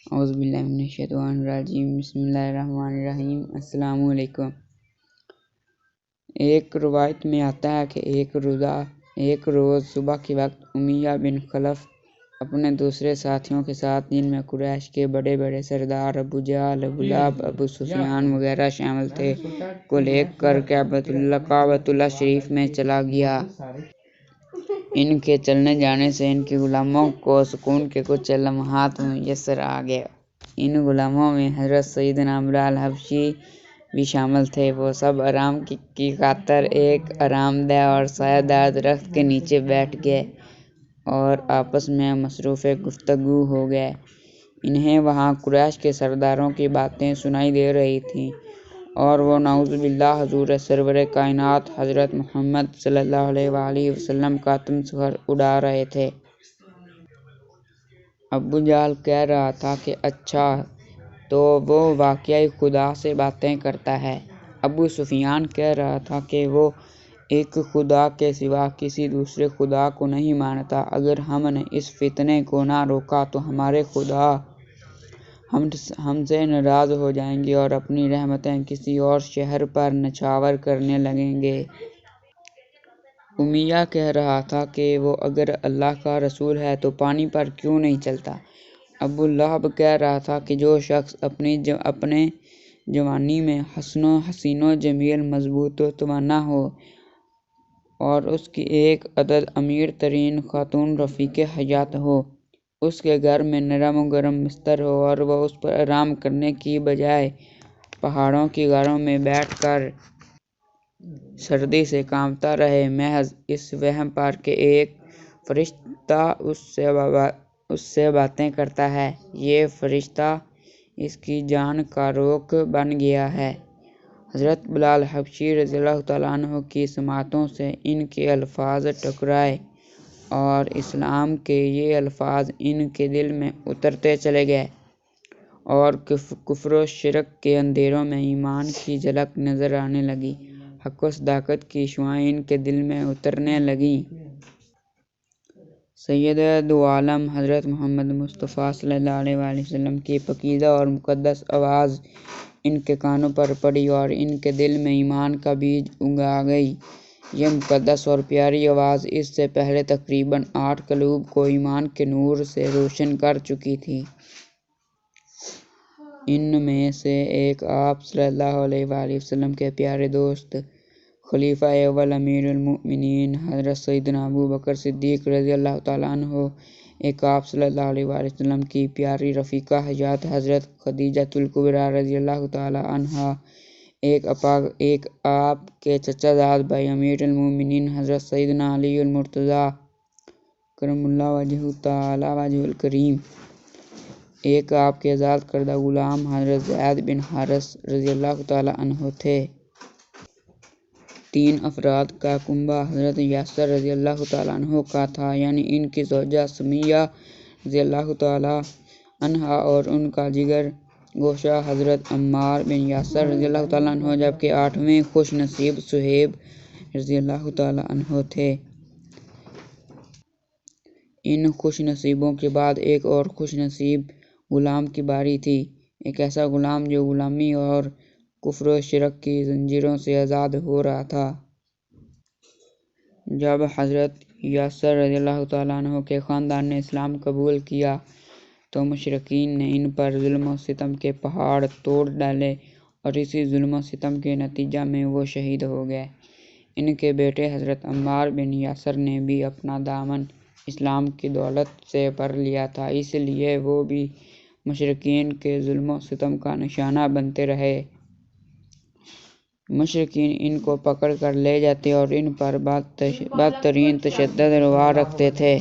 اعوذ باللہ من الشیطان الرجیم بسم اللہ الرحمن الرحیم السلام علیکم۔ ایک روایت میں آتا ہے کہ ایک روز صبح کے وقت امیہ بن خلف اپنے دوسرے ساتھیوں کے ساتھ، جن میں قریش کے بڑے بڑے سردار ابو جہل، ابو لہب، ابو سفیان وغیرہ شامل تھے، کو لے کر کعبۃ اللہ شریف میں چلا گیا۔ ان کے چلنے جانے سے ان کے غلاموں کو سکون کے کچھ لمحات میسر آ گئے۔ ان غلاموں میں حضرت سیدنا بلال حبشی بھی شامل تھے۔ وہ سب آرام کی خاطر ایک آرام دہ اور سایہ دار درخت کے نیچے بیٹھ گئے اور آپس میں مصروف گفتگو ہو گئے۔ انہیں وہاں قریش کے سرداروں کی باتیں سنائی دے رہی تھیں اور وہ نعوذ باللہ حضور سرور کائنات حضرت محمد صلی اللہ علیہ وآلہ وسلم کا تمسخر اڑا رہے تھے۔ ابو جہل کہہ رہا تھا کہ اچھا تو وہ واقعی خدا سے باتیں کرتا ہے۔ ابو سفیان کہہ رہا تھا کہ وہ ایک خدا کے سوا کسی دوسرے خدا کو نہیں مانتا۔ اگر ہم نے اس فتنے کو نہ روکا تو ہمارے خدا ہم سے ناراض ہو جائیں گے اور اپنی رحمتیں کسی اور شہر پر نچھاور کرنے لگیں گے۔ امیہ کہہ رہا تھا کہ وہ اگر اللہ کا رسول ہے تو پانی پر کیوں نہیں چلتا۔ ابو لہب کہہ رہا تھا کہ جو شخص اپنے جوانی میں حسین و جمیل، مضبوط و توانا ہو اور اس کی ایک عدد امیر ترین خاتون رفیق حیات ہو، اس کے گھر میں نرم و گرم بستر ہو اور وہ اس پر آرام کرنے کی بجائے پہاڑوں کی غاروں میں بیٹھ کر سردی سے کانپتا رہے، محض اس وہم پر کہ ایک فرشتہ اس سے باتیں کرتا ہے، یہ فرشتہ اس کی جان کا روک بن گیا ہے۔ حضرت بلال حبشی رضی اللہ تعالیٰ عنہ کی سماعتوں سے ان کے الفاظ ٹکرائے اور اسلام کے یہ الفاظ ان کے دل میں اترتے چلے گئے اور کفر و شرک کے اندھیروں میں ایمان کی جھلک نظر آنے لگی۔ حق و صداقت کی شعاعیں ان کے دل میں اترنے لگیں۔ سید دو عالم حضرت محمد مصطفیٰ صلی اللہ علیہ وآلہ وسلم کی پاکیزہ اور مقدس آواز ان کے کانوں پر پڑی اور ان کے دل میں ایمان کا بیج اگا گئی۔ یہ مقدس اور پیاری آواز اس سے پہلے تقریباً 8 قلوب کو ایمان کے نور سے روشن کر چکی تھی۔ ان میں سے ایک آپ صلی اللہ علیہ وآلہ وسلم کے پیارے دوست، خلیفہ اول امیر المؤمنین حضرت سیدنا ابو بکر صدیق رضی اللہ تعالیٰ عنہ، ایک آپ صلی اللہ علیہ وآلہ وسلم کی پیاری رفیقہ حیات حضرت خدیجۃ الکبریٰ رضی اللہ تعالیٰ عنہا، ایک آپ کے چچا زاد بھائی امیر المؤمنین حضرت سیدنا علی المرتضیٰ کرم اللہ وجہہ تعالی وجہہ الکریم، ایک آپ کے آزاد کردہ غلام حضرت زید بن حارثہ رضی اللہ تعالیٰ عنہ تھے۔ 3 افراد کا کنبہ حضرت یاسر رضی اللہ تعالیٰ عنہ کا تھا، یعنی ان کی زوجہ سمیہ رضی اللہ تعالیٰ عنہا اور ان کا جگر گوشہ حضرت عمار بن یاسر رضی اللہ تعالیٰ عنہ، جبکہ 8ویں خوش نصیب صہیب رضی اللہ تعالیٰ عنہ تھے۔ ان خوش نصیبوں کے بعد ایک اور خوش نصیب غلام کی باری تھی، ایک ایسا غلام جو غلامی اور کفر و شرک کی زنجیروں سے آزاد ہو رہا تھا۔ جب حضرت یاسر رضی اللہ تعالیٰ عنہ کے خاندان نے اسلام قبول کیا تو مشرکین نے ان پر ظلم و ستم کے پہاڑ توڑ ڈالے اور اسی ظلم و ستم کے نتیجہ میں وہ شہید ہو گئے۔ ان کے بیٹے حضرت عمار بن یاسر نے بھی اپنا دامن اسلام کی دولت سے بھر لیا تھا، اس لیے وہ بھی مشرکین کے ظلم و ستم کا نشانہ بنتے رہے۔ مشرکین ان کو پکڑ کر لے جاتے اور ان پر بدترین تشدد روا رکھتے تھے۔